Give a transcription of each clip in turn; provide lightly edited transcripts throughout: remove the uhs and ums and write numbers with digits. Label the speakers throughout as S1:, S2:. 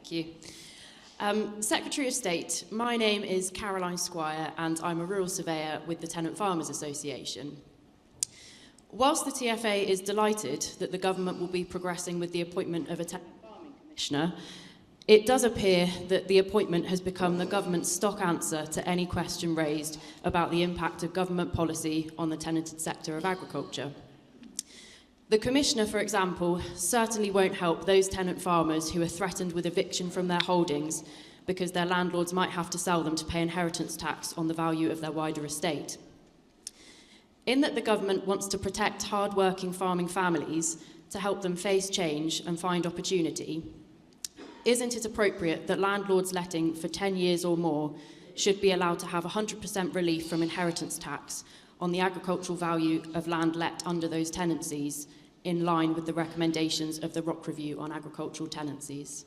S1: Thank you. Secretary of State, my name is Caroline Squire and I'm a rural surveyor with the Tenant Farmers Association. Whilst the TFA is delighted that the government will be progressing with the appointment of a Tenant Farming Commissioner, it does appear that the appointment has become the government's stock answer to any question raised about the impact of government policy on the tenanted sector of agriculture. The Commissioner, for example, certainly won't help those tenant farmers who are threatened with eviction from their holdings because their landlords might have to sell them to pay inheritance tax on the value of their wider estate. In that the government wants to protect hard-working farming families to help them face change and find opportunity, isn't it appropriate that landlords letting for 10 years or more should be allowed to have 100% relief from inheritance tax on the agricultural value of land let under those tenancies, in line with the recommendations of the ROC Review on agricultural tenancies?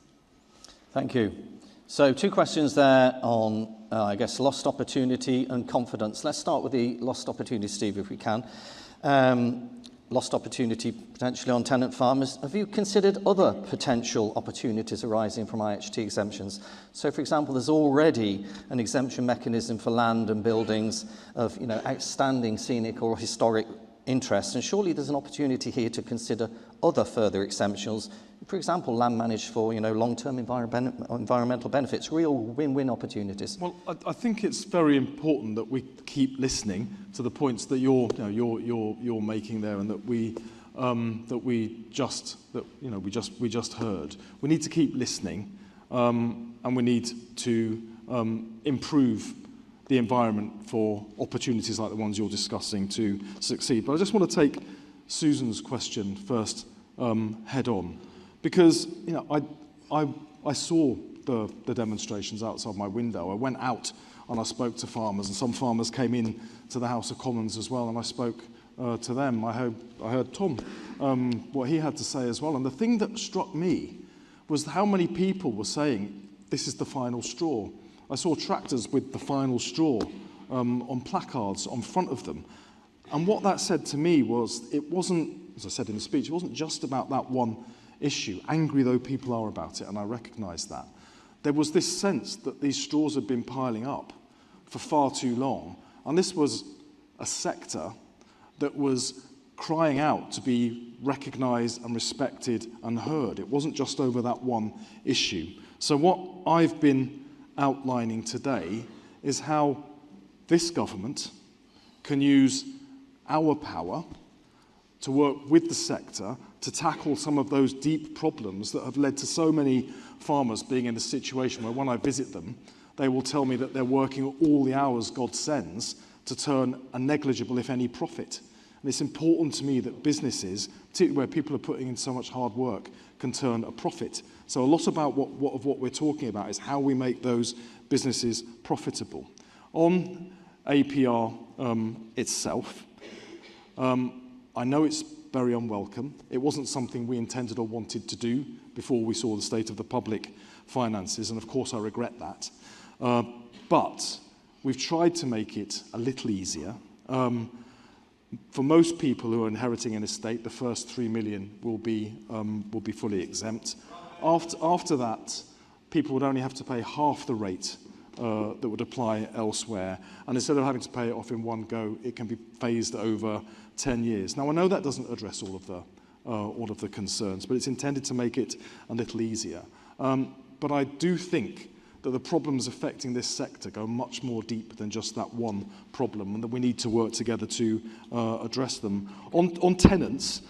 S2: Thank you. So 2 questions there on, I guess, lost opportunity and confidence. Let's start with the lost opportunity, Steve, if we can. Lost opportunity potentially on tenant farmers. Have you considered other potential opportunities arising from IHT exemptions? So, for example, there's already an exemption mechanism for land and buildings of, outstanding scenic or historic interest, and surely there's an opportunity here to consider other further exemptions. For example, land managed for, long-term environmental benefits, real win-win opportunities.
S3: Well, I think it's very important that we keep listening to the points that you're making there, and that we just heard. We need to keep listening, and we need to improve the environment for opportunities like the ones you're discussing to succeed. But I just want to take Susan's question first head on. Because I saw the demonstrations outside my window. I went out and I spoke to farmers, and some farmers came in to the House of Commons as well, and I spoke to them. I heard Tom, what he had to say as well. And the thing that struck me was how many people were saying, this is the final straw. I saw tractors with the final straw on placards on front of them. And what that said to me was, it wasn't, as I said in the speech, it wasn't just about that one issue, angry though people are about it, and I recognise that. There was this sense that these straws had been piling up for far too long, and this was a sector that was crying out to be recognised and respected and heard. It wasn't just over that one issue. So what I've been outlining today is how this government can use our power to work with the sector to tackle some of those deep problems that have led to so many farmers being in a situation where when I visit them, they will tell me that they're working all the hours God sends to turn a negligible, if any, profit. And it's important to me that businesses, particularly where people are putting in so much hard work, can turn a profit. So a lot about what we're talking about is how we make those businesses profitable. On APR itself, I know it's very unwelcome. It wasn't something we intended or wanted to do before we saw the state of the public finances, and of course I regret that. But we've tried to make it a little easier. For most people who are inheriting an estate, the first 3 million will be fully exempt. After that, people would only have to pay half the rate that would apply elsewhere, and instead of having to pay it off in one go, it can be phased over 10 years. Now, I know that doesn't address all of the concerns, but it's intended to make it a little easier. But I do think that the problems affecting this sector go much more deep than just that one problem, and that we need to work together to address them. On tenants,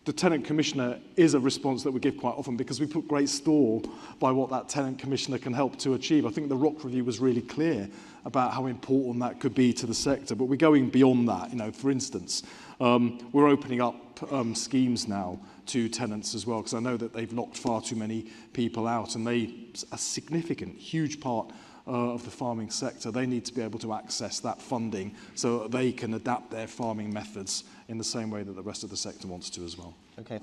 S3: the Tenant Commissioner is a response that we give quite often because we put great store by what that Tenant Commissioner can help to achieve. I think the ROC Review was really clear about how important that could be to the sector, but we're going beyond that. For instance, we're opening up schemes now to tenants as well, because I know that they've locked far too many people out, and a significant, huge part of the farming sector, they need to be able to access that funding so that they can adapt their farming methods in the same way that the rest of the sector wants to as well.
S2: Okay.